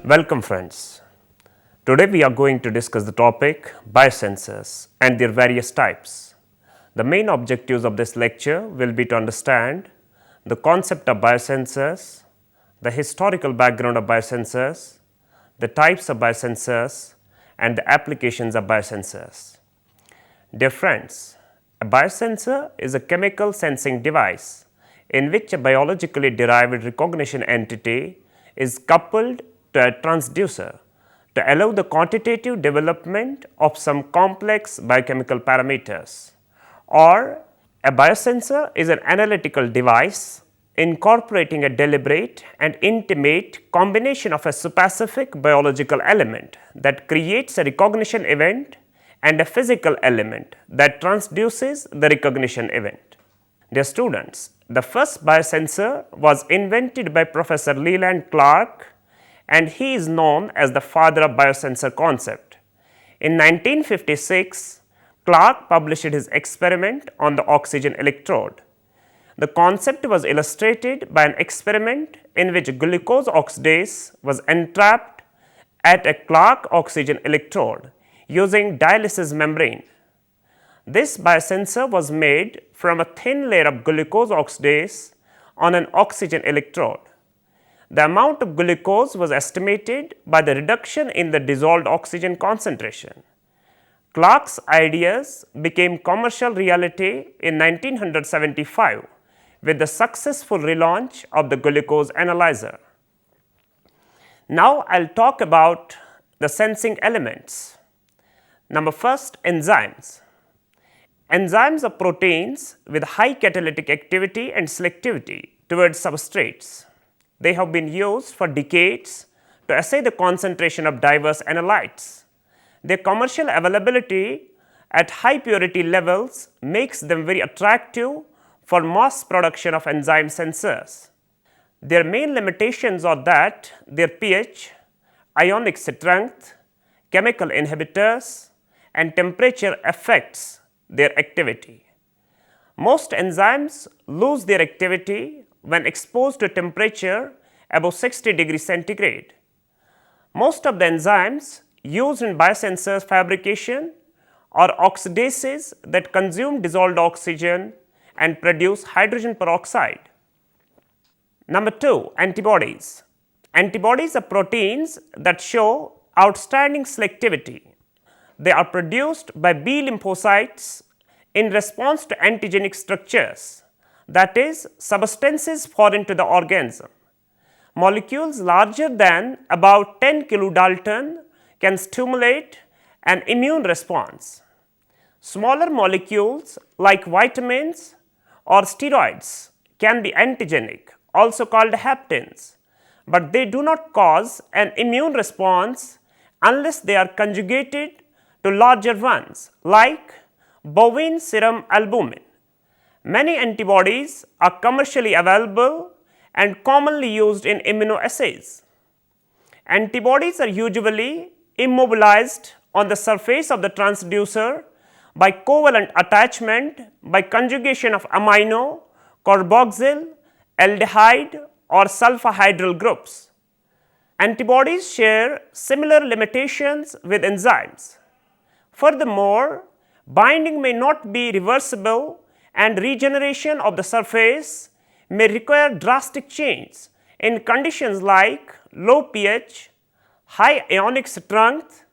Welcome friends. Today we are going to discuss the topic biosensors and their various types. The main objectives of this lecture will be to understand the concept of biosensors, the historical background of biosensors, the types of biosensors and the applications of biosensors. Dear friends, a biosensor is a chemical sensing device in which a biologically derived recognition entity is coupled to a transducer to allow the quantitative development of some complex biochemical parameters. Or a biosensor is an analytical device incorporating a deliberate and intimate combination of a specific biological element that creates a recognition event and a physical element that transduces the recognition event. Dear students, the first biosensor was invented by Professor Leland Clark, and he is known as the father of biosensor concept. In 1956, Clark published his experiment on the oxygen electrode. The concept was illustrated by an experiment in which glucose oxidase was entrapped at a Clark oxygen electrode using dialysis membrane. This biosensor was made from a thin layer of glucose oxidase on an oxygen electrode. The amount of glucose was estimated by the reduction in the dissolved oxygen concentration. Clark's ideas became commercial reality in 1975 with the successful relaunch of the glucose analyzer. Now, I will talk about the sensing elements. Number first, enzymes. Enzymes are proteins with high catalytic activity and selectivity towards substrates. They have been used for decades to assay the concentration of diverse analytes. Their commercial availability at high purity levels makes them very attractive for mass production of enzyme sensors. Their main limitations are that their pH, ionic strength, chemical inhibitors and temperature affects their activity. Most enzymes lose their activity when exposed to temperature above 60 degrees centigrade. Most of the enzymes used in biosensors fabrication are oxidases that consume dissolved oxygen and produce hydrogen peroxide. Number 2, antibodies. Antibodies are proteins that show outstanding selectivity. They are produced by B lymphocytes in response to antigenic structures, that is, substances foreign to the organism. Molecules larger than about 10 kilodalton can stimulate an immune response. Smaller molecules like vitamins or steroids can be antigenic, also called haptens, but they do not cause an immune response unless they are conjugated to larger ones like bovine serum albumin. Many antibodies are commercially available and commonly used in immunoassays. Antibodies are usually immobilized on the surface of the transducer by covalent attachment by conjugation of amino, carboxyl, aldehyde or sulfahydryl groups. Antibodies share similar limitations with enzymes. Furthermore, binding may not be reversible and regeneration of the surface may require drastic change in conditions like low pH, high ionic strength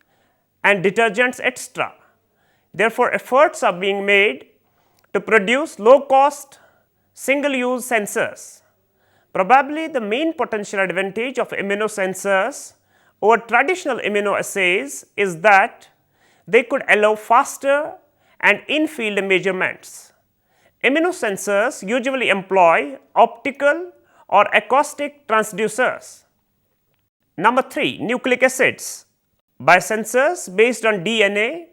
and detergents etc. Therefore, efforts are being made to produce low cost single use sensors. Probably the main potential advantage of immunosensors over traditional immunoassays is that they could allow faster and in-field measurements. Immunosensors usually employ optical or acoustic transducers. Number 3, nucleic acids. Biosensors based on DNA,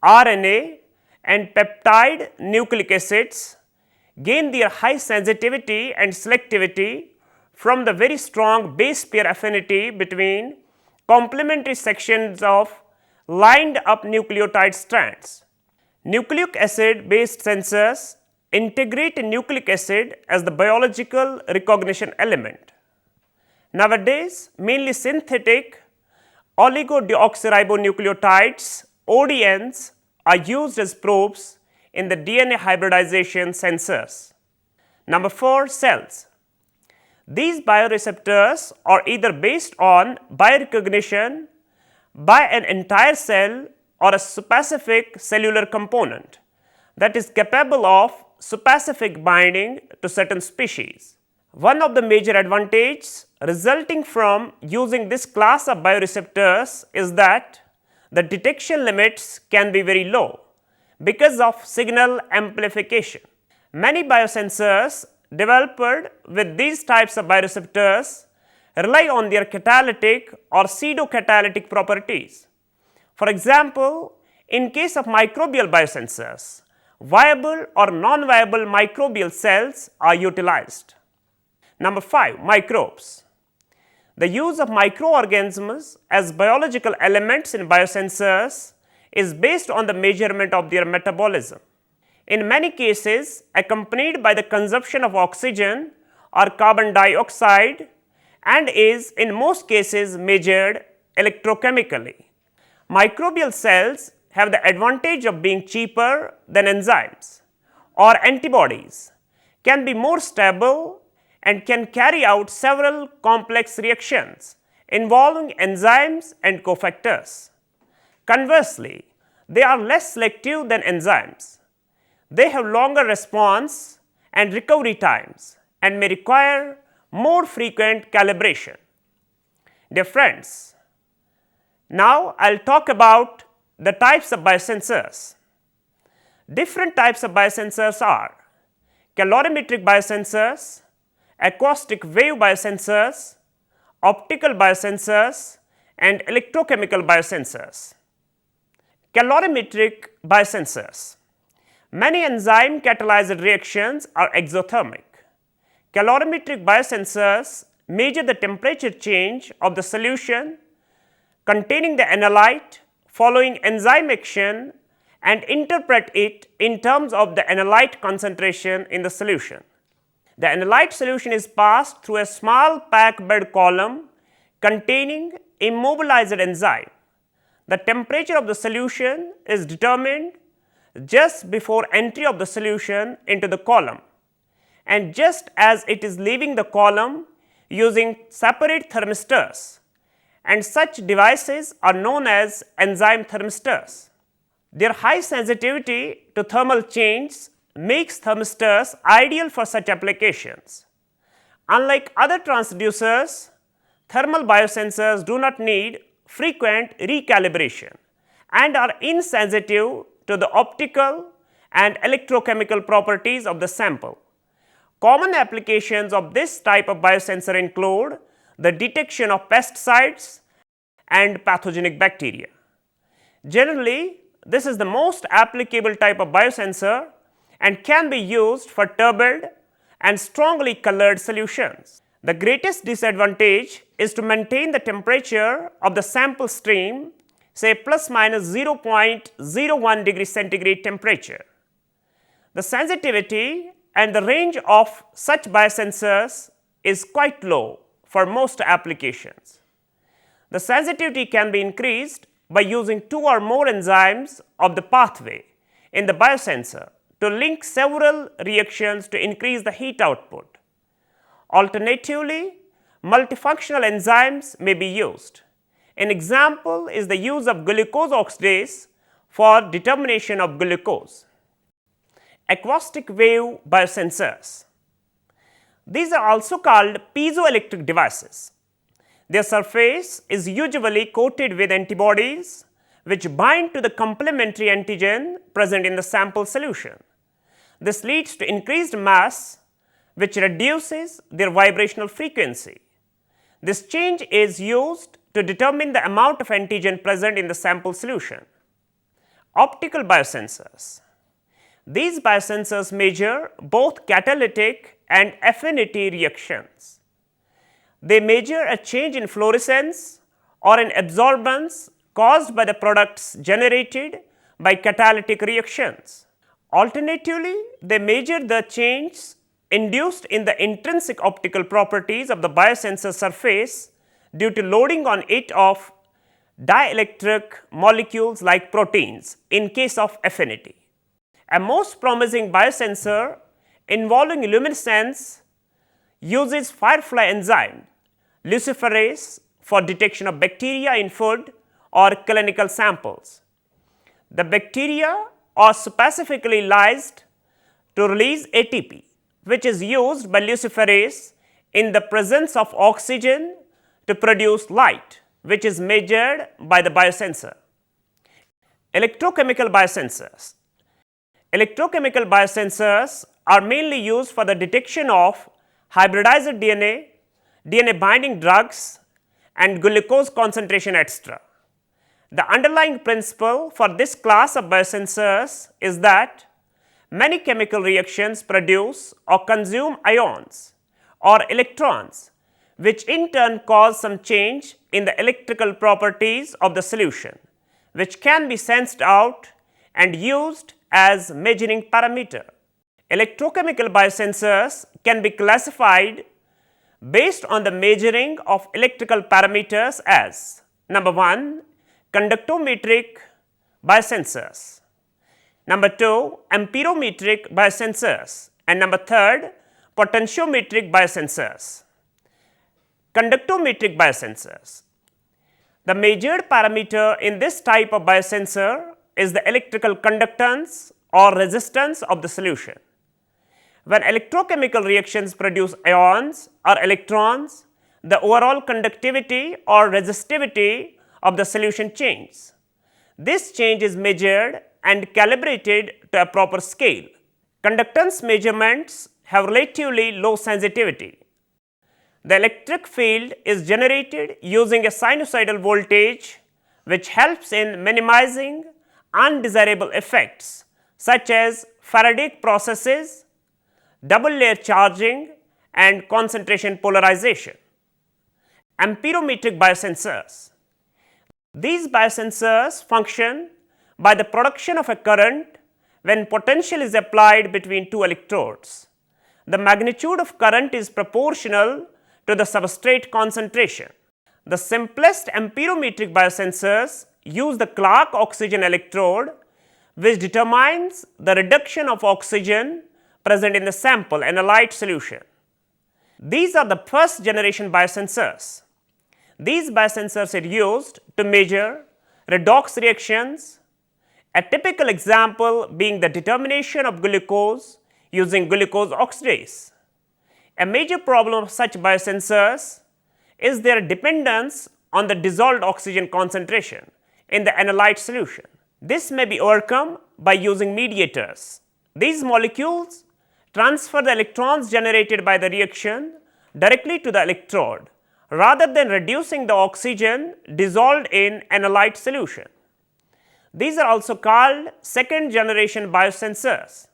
RNA and peptide nucleic acids gain their high sensitivity and selectivity from the very strong base pair affinity between complementary sections of lined up nucleotide strands. Nucleic acid based sensors integrate nucleic acid as the biological recognition element. Nowadays, mainly synthetic oligodeoxyribonucleotides ODNs are used as probes in the DNA hybridization sensors. Number 4, cells. These bioreceptors are either based on biorecognition by an entire cell or a specific cellular component that is capable of specific binding to certain species. One of the major advantages resulting from using this class of bioreceptors is that the detection limits can be very low because of signal amplification. Many biosensors developed with these types of bioreceptors rely on their catalytic or pseudo-catalytic properties. For example, in case of microbial biosensors, viable or non-viable microbial cells are utilized. Number 5, microbes. The use of microorganisms as biological elements in biosensors is based on the measurement of their metabolism. In many cases, accompanied by the consumption of oxygen or carbon dioxide, and is in most cases measured electrochemically. Microbial cells have the advantage of being cheaper than enzymes or antibodies, can be more stable, and can carry out several complex reactions involving enzymes and cofactors. Conversely, they are less selective than enzymes. They have longer response and recovery times and may require more frequent calibration. Dear friends, now I will talk about the types of biosensors. Different types of biosensors are calorimetric biosensors, acoustic wave biosensors, optical biosensors, and electrochemical biosensors. Calorimetric biosensors. Many enzyme catalyzed reactions are exothermic. Calorimetric biosensors measure the temperature change of the solution containing the analyte following enzyme action and interpret it in terms of the analyte concentration in the solution. The analyte solution is passed through a small packed bed column containing immobilized enzyme. The temperature of the solution is determined just before entry of the solution into the column, and just as it is leaving the column using separate thermistors, and such devices are known as enzyme thermistors. Their high sensitivity to thermal changes makes thermistors ideal for such applications. Unlike other transducers, thermal biosensors do not need frequent recalibration and are insensitive to the optical and electrochemical properties of the sample. Common applications of this type of biosensor include the detection of pesticides and pathogenic bacteria. Generally, this is the most applicable type of biosensor and can be used for turbid and strongly colored solutions. The greatest disadvantage is to maintain the temperature of the sample stream, say plus minus 0.01 degree centigrade temperature. The sensitivity and the range of such biosensors is quite low for most applications. The sensitivity can be increased by using 2 or more enzymes of the pathway in the biosensor to link several reactions to increase the heat output. Alternatively, multifunctional enzymes may be used. An example is the use of glucose oxidase for determination of glucose. Acoustic wave biosensors. These are also called piezoelectric devices. Their surface is usually coated with antibodies which bind to the complementary antigen present in the sample solution. This leads to increased mass, which reduces their vibrational frequency. This change is used to determine the amount of antigen present in the sample solution. Optical biosensors. These biosensors measure both catalytic and affinity reactions. They measure a change in fluorescence or an absorbance caused by the products generated by catalytic reactions. Alternatively, they measure the change induced in the intrinsic optical properties of the biosensor surface due to loading on it of dielectric molecules like proteins in case of affinity. A most promising biosensor involving luminescence uses firefly enzyme luciferase for detection of bacteria in food or clinical samples. The bacteria are specifically lysed to release ATP, which is used by luciferase in the presence of oxygen to produce light, which is measured by the biosensor. Electrochemical biosensors. Electrochemical biosensors are mainly used for the detection of hybridized DNA, DNA binding drugs, and glucose concentration, etc. The underlying principle for this class of biosensors is that many chemical reactions produce or consume ions or electrons, which in turn cause some change in the electrical properties of the solution, which can be sensed out and used as measuring parameter. Electrochemical biosensors can be classified based on the measuring of electrical parameters as number 1, conductometric biosensors, number 2, amperometric biosensors, and number 3, potentiometric biosensors. Conductometric biosensors. The measured parameter in this type of biosensor is the electrical conductance or resistance of the solution. When electrochemical reactions produce ions or electrons, the overall conductivity or resistivity of the solution changes. This change is measured and calibrated to a proper scale. Conductance measurements have relatively low sensitivity. The electric field is generated using a sinusoidal voltage, which helps in minimizing undesirable effects such as Faradaic processes, double layer charging, and concentration polarization. Amperometric biosensors. These biosensors function by the production of a current when potential is applied between two electrodes. The magnitude of current is proportional to the substrate concentration. The simplest amperometric biosensors use the Clark oxygen electrode, which determines the reduction of oxygen present in the sample analyte solution. These are the first generation biosensors. These biosensors are used to measure redox reactions, a typical example being the determination of glucose using glucose oxidase. A major problem of such biosensors is their dependence on the dissolved oxygen concentration in the analyte solution. This may be overcome by using mediators. These molecules transfer the electrons generated by the reaction directly to the electrode, rather than reducing the oxygen dissolved in analyte solution. These are also called second generation biosensors.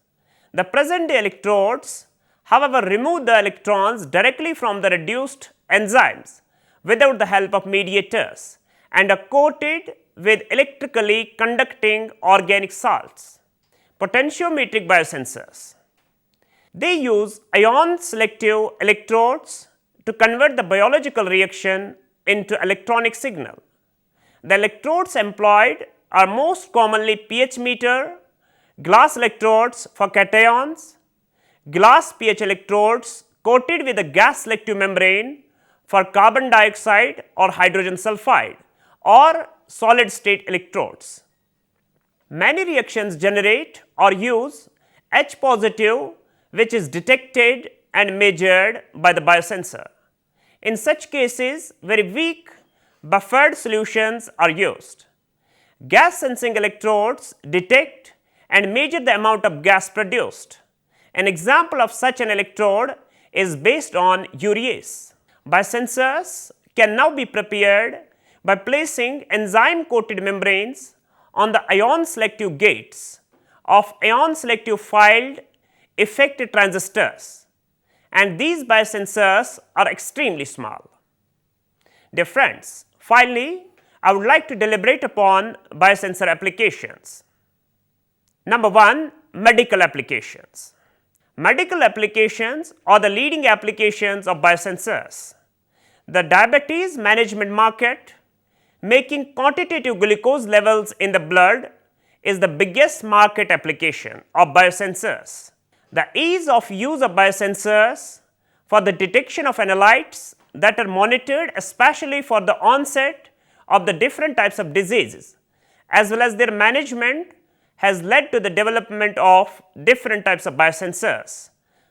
The present day electrodes, however, remove the electrons directly from the reduced enzymes without the help of mediators and are coated with electrically conducting organic salts. Potentiometric biosensors. They use ion selective electrodes to convert the biological reaction into electronic signal. The electrodes employed are most commonly pH meter, glass electrodes for cations, glass pH electrodes coated with a gas selective membrane for carbon dioxide or hydrogen sulfide, or solid state electrodes. Many reactions generate or use H positive, which is detected and measured by the biosensor. In such cases, very weak buffered solutions are used. Gas sensing electrodes detect and measure the amount of gas produced. An example of such an electrode is based on urease. Biosensors can now be prepared by placing enzyme coated membranes on the ion selective gates of ion selective filed effect transistors, and these biosensors are extremely small. Dear friends, finally, I would like to deliberate upon biosensor applications. Number 1, medical applications. Medical applications are the leading applications of biosensors. The diabetes management market, making quantitative glucose levels in the blood is the biggest market application of biosensors. The ease of use of biosensors for the detection of analytes that are monitored, especially for the onset of the different types of diseases, as well as their management, has led to the development of different types of biosensors.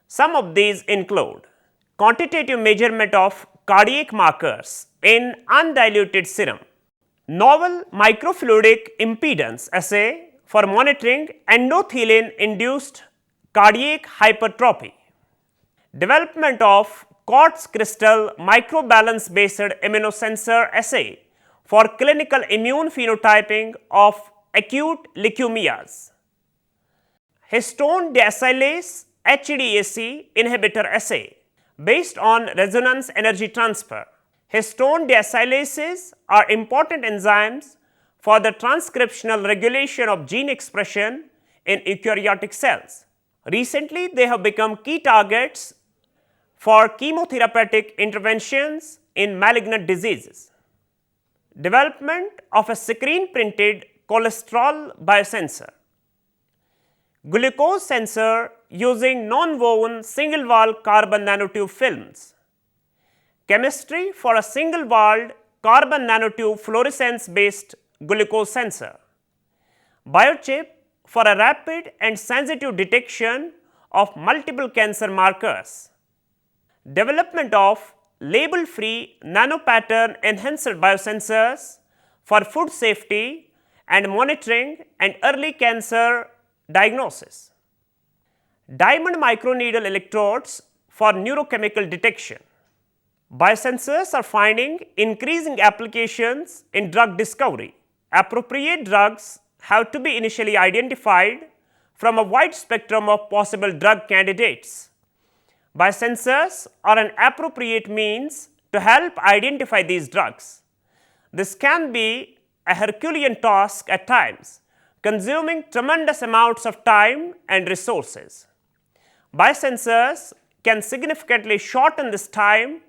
Some of these include quantitative measurement of cardiac markers in undiluted serum, novel microfluidic impedance assay for monitoring endothelin-induced cardiac hypertrophy, development of quartz crystal microbalance based immunosensor assay for clinical immune phenotyping of acute leukemias, Histone deacylase HDAC inhibitor assay based on resonance energy transfer. Histone deacylases are important enzymes for the transcriptional regulation of gene expression in eukaryotic cells. Recently, they have become key targets for chemotherapeutic interventions in malignant diseases. Development of a screen printed cholesterol biosensor, glucose sensor using nonwoven single wall carbon nanotube films, chemistry for a single walled carbon nanotube fluorescence based glucose sensor, biochip for a rapid and sensitive detection of multiple cancer markers, development of label free nanopattern enhancer biosensors for food safety and monitoring and early cancer diagnosis, diamond microneedle electrodes for neurochemical detection. Biosensors are finding increasing applications in drug discovery. Appropriate drugs have to be initially identified from a wide spectrum of possible drug candidates. Biosensors are an appropriate means to help identify these drugs. This can be a Herculean task at times, consuming tremendous amounts of time and resources. Biosensors can significantly shorten this time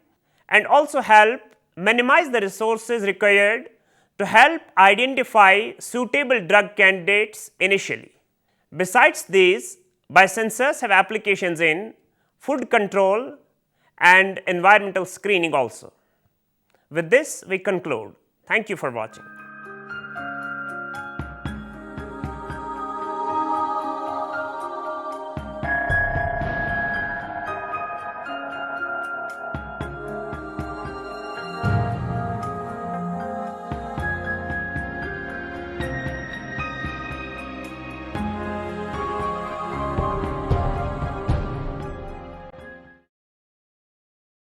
and also help minimize the resources required to help identify suitable drug candidates initially. Besides these, biosensors have applications in food control and environmental screening also. With this, we conclude. Thank you for watching.